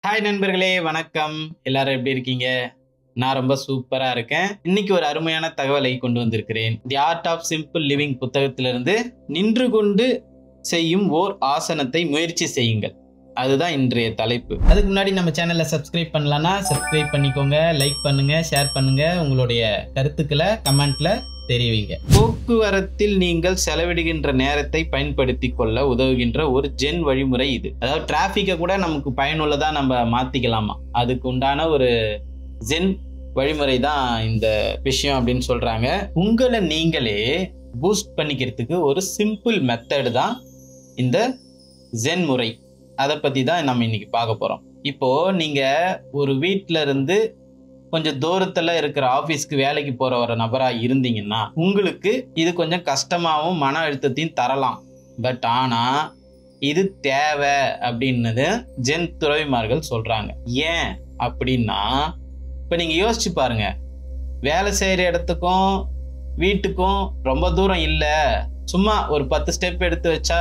Hi நண்பர்களே, வணக்கம். எல்லாரும் எப்படி இருக்கீங்க? நான் ரொம்ப சூப்பரா இருக்கேன். இன்னைக்கு ஒரு அருமையான தகவலை கொண்டு வந்திருக்கிறேன். The art of simple living புத்தகத்திலிருந்து நின்று கொண்டு செய்யும் ஓர் ஆசனத்தை முயற்சி செய்யுங்கள். அதுதான் இன்றைய தலைப்பு. அதுக்கு முன்னாடி நம்ம சேனலை சப்ஸ்கிரைப் பண்ணலன்னா சப்ஸ்கிரைப் பண்ணிக்கோங்க, லைக் பண்ணுங்க, ஷேர் பண்ணுங்க, உங்களுடைய கருத்துக்களை கமெண்ட்ல தெரிவிங்க. போக்குவரத்தில் நீங்கள் செலவிடுகின்ற நேரத்தை பயன்படுத்தி கொள்ள உதவுகின்ற ஒரு ஜென் வழிமுறை இது. அதாவது டிராபிக்கை கூட நமக்கு பயனுள்ளதா நம்ம மாத்திக்கலாமா, அதுக்கு உண்டான ஒரு ஜென் வழிமுறை தான் இந்த விஷயம் அப்படின்னு சொல்றாங்க. உங்களை நீங்களே பூஸ்ட் பண்ணிக்கிறதுக்கு ஒரு சிம்பிள் மெத்தட் தான் இந்த ஜென் முறை. அதை பத்தி தான் நம்ம இன்னைக்கு பார்க்க போறோம். இப்போ நீங்க ஒரு வீட்டில இருந்து கொஞ்சம் தூரத்துல இருக்கிற ஆபீஸ்க்கு வேலைக்கு போற ஒரு நபரா இருந்தீங்கன்னா உங்களுக்கு இது கொஞ்சம் கஷ்டமாகவும் மன அழுத்தத்தையும் தரலாம். பட் ஆனா இது தேவை அப்படின்னது ஜென் துறவிமார்கள் சொல்றாங்க. ஏன் அப்படின்னா, இப்ப நீங்க யோசிச்சு பாருங்க, வேலை செய்யற இடத்துக்கும் வீட்டுக்கும் ரொம்ப தூரம் இல்லை, சும்மா ஒரு 10 ஸ்டெப் எடுத்து வச்சா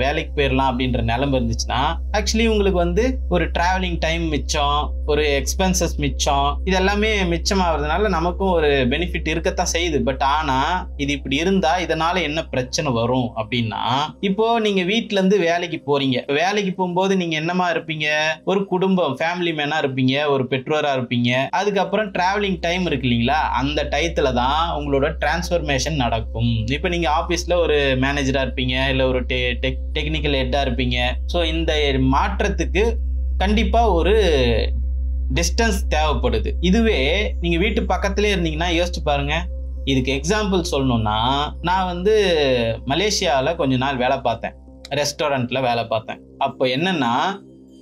வேலைக்கு போயிடலாம் அப்படின்ற நிலைமை இருந்துச்சுன்னா ஆக்சுவலி உங்களுக்கு ஒரு டிராவலிங் டைம் மிச்சம், ஒரு எக்ஸ்பென்சஸ் மிச்சம், இது எல்லாமே மிச்சமாகிறதுனால நமக்கும் ஒரு பெனிஃபிட் இருக்கத்தான் செய்யுது. பட் ஆனா இது இப்படி இருந்தா இதனால என்ன பிரச்சனை வரும் அப்படின்னா, இப்போ நீங்க வீட்டுல இருந்து வேலைக்கு போறீங்க. வேலைக்கு போகும்போது நீங்க என்னமா இருப்பீங்க? ஒரு குடும்பம், ஃபேமிலி மேனா இருப்பீங்க, ஒரு பெற்றோரா இருப்பீங்க. அதுக்கப்புறம் டிராவலிங் டைம் இருக்கு இல்லைங்களா, அந்த டயத்துல தான் உங்களோட டிரான்ஸ்ஃபர்மேஷன் நடக்கும். இப்போ நீங்க ஆபீஸ்ல ஒரு மேனேஜரா இருப்பீங்க, இல்ல ஒரு டெக்னிக்கல் ஹெட்டா இருப்பீங்க. ஸோ இந்த மாற்றத்துக்கு கண்டிப்பா ஒரு டிஸ்டன்ஸ் தேவைப்படுது. இதுவே நீங்க வீட்டு பக்கத்திலே இருந்தீங்கன்னா யோசிச்சு பாருங்க. இதுக்கு எக்ஸாம்பிள் சொல்லணும்னா, நான் மலேசியாவில் கொஞ்ச நாள் வேலை பார்த்தேன், ரெஸ்டாரண்ட்ல வேலை பார்த்தேன். அப்போ என்னன்னா,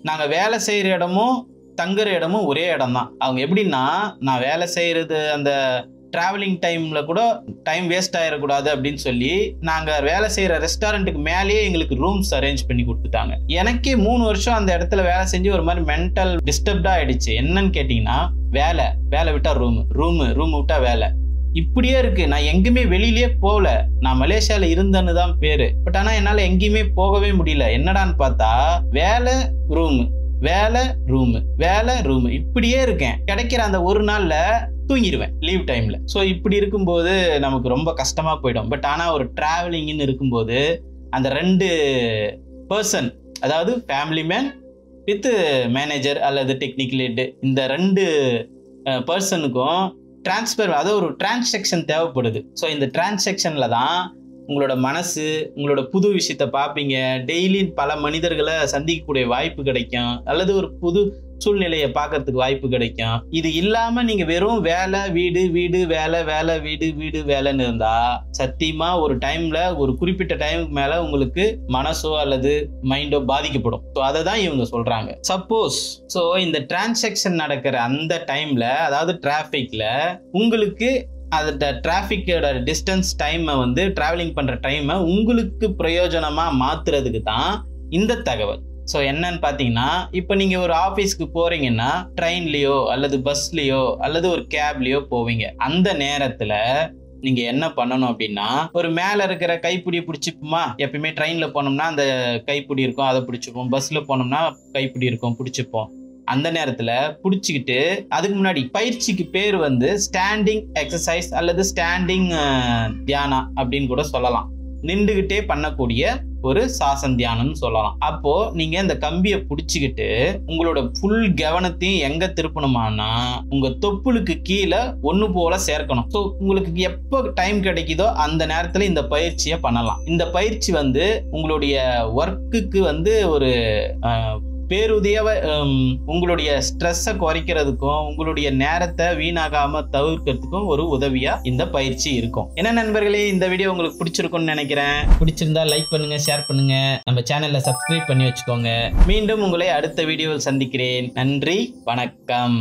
நாங்க வேலை செய்யற இடமும் தங்குற இடமும் ஒரே இடம் தான். அவங்க எப்படின்னா, நான் வேலை செய்யறது அந்த டிராவலிங் டைம்ல கூட டைம் வேஸ்ட் ஆயிடக்கூடாது அப்படின்னு சொல்லி நாங்க வேலை செய்யற ரெஸ்டாரண்ட்டுக்கு மேலேயே எங்களுக்கு ரூம்ஸ் அரேஞ்ச் பண்ணி கொடுத்துட்டாங்க. எனக்கே 3 வருஷம் அந்த இடத்துல வேலை செஞ்சு ஒரு மாதிரி மென்டல் டிஸ்டர்ப்டா ஆயிடுச்சு. என்னன்னு கேட்டீங்கன்னா, வேலை விட்டா ரூம் விட்டா வேலை, இப்படியே இருக்கு. நான் எங்குமே வெளியிலேயே போகல. நான் மலேசியால இருந்தேன்னு தான் பேரு. பட் ஆனா என்னால எங்கேயுமே போகவே முடியல. என்னடான்னு பார்த்தா வேலை ரூம் இப்படியே இருக்கேன். கிடைக்கிற அந்த ஒரு நாள்ல தூங்கிடுவேன் லீவ் டைம்ல. ஸோ இப்படி இருக்கும்போது நமக்கு ரொம்ப கஷ்டமா போயிடும். பட் ஆனா ஒரு டிராவலிங்னு இருக்கும்போது அந்த 2 பர்சன், அதாவது ஃபேமிலி மேன் வித் மேனேஜர் அல்லது டெக்னிக்கல் ஹெட், இந்த 2 பர்சனுக்கும் டிரான்ஸ்ஃபர், அதாவது ஒரு டிரான்சாக்ஷன் தேவைப்படுது. ஸோ இந்த டிரான்சாக்ஷன்ல தான் உங்களோட மனசு, உங்களோட புது விஷயத்த பார்ப்பீங்க. டெய்லி பல மனிதர்களை சந்திக்கக்கூடிய வாய்ப்பு கிடைக்கும், அல்லது ஒரு புது சூழ்நிலையை பார்க்கறதுக்கு வாய்ப்பு கிடைக்கும். இது இல்லாம நீங்க வெறும் வேலை வீடு வேலை வீடு வேலைன்னு இருந்தா சத்தியமா ஒரு டைம்ல, ஒரு குறிப்பிட்ட டைமுக்கு மேல உங்களுக்கு மனசோ அல்லது மைண்டோ பாதிக்கப்படும். ஸோ அதை தான் இவங்க சொல்றாங்க. சப்போஸ் இந்த டிரான்சாக்ஷன் நடக்கிற அந்த டைம்ல, அதாவது டிராபிக்ல, உங்களுக்கு அந்த டிராபிக்கோட டிஸ்டன்ஸ் டைமை டிராவலிங் பண்ற டைமை உங்களுக்கு பிரயோஜனமா மாத்துறதுக்கு தான் இந்த தகவல். ஸோ என்னன்னு பார்த்தீங்கன்னா, இப்போ நீங்க ஒரு ஆஃபீஸ்க்கு போறீங்கன்னா ட்ரெயின்லயோ அல்லது பஸ்லயோ அல்லது ஒரு கேப்லயோ போவீங்க. அந்த நேரத்துல நீங்க என்ன பண்ணணும் அப்படின்னா, ஒரு மேல இருக்கிற கைப்பிடியை பிடிச்சிப்போமா. எப்பயுமே ட்ரெயின்ல போனோம்னா அந்த கைப்பிடி இருக்கும், அதை பிடிச்சிப்போம். பஸ்ல போனோம்னா கைப்பிடி இருக்கும், பிடிச்சிப்போம். அந்த நேரத்துல பிடிச்சிக்கிட்டு, அதுக்கு முன்னாடி பயிற்சிக்கு பேர் ஸ்டாண்டிங் எக்ஸசைஸ் அல்லது ஸ்டாண்டிங் தியானா அப்படின்னு கூட சொல்லலாம். நின்றுகிட்டே பண்ணக்கூடிய ஒரு சாசன் தியானம்னு சொல்லலாம். அப்போ நீங்க இந்த கம்பியை பிடிச்சிக்கிட்டு உங்களோட ஃபுல் கவனத்தையும் எங்க திருப்பணுமானா, உங்க தொப்புளுக்கு கீழே ஒண்ணு போல சேர்க்கணும். ஸோ உங்களுக்கு எப்போ டைம் கிடைக்குதோ அந்த நேரத்துல இந்த பயிற்சியை பண்ணலாம். இந்த பயிற்சி உங்களுடைய ஒர்க்குக்கு ஒரு பேருதவிய, உங்களுடைய ஸ்ட்ரெஸ்ஸை குறைக்கிறதுக்கும் உங்களுடைய நேரத்தை வீணாகாம தவிர்க்கிறதுக்கும் ஒரு உதவியா இந்த பயிற்சி இருக்கும். என்ன நண்பர்களே, இந்த வீடியோ உங்களுக்கு பிடிச்சிருக்கும்னு நினைக்கிறேன். பிடிச்சிருந்தா லைக் பண்ணுங்க, ஷேர் பண்ணுங்க, நம்ம சேனலை சப்ஸ்கிரைப் பண்ணி வச்சுக்கோங்க. மீண்டும் உங்களை அடுத்த வீடியோவில் சந்திக்கிறேன். நன்றி, வணக்கம்.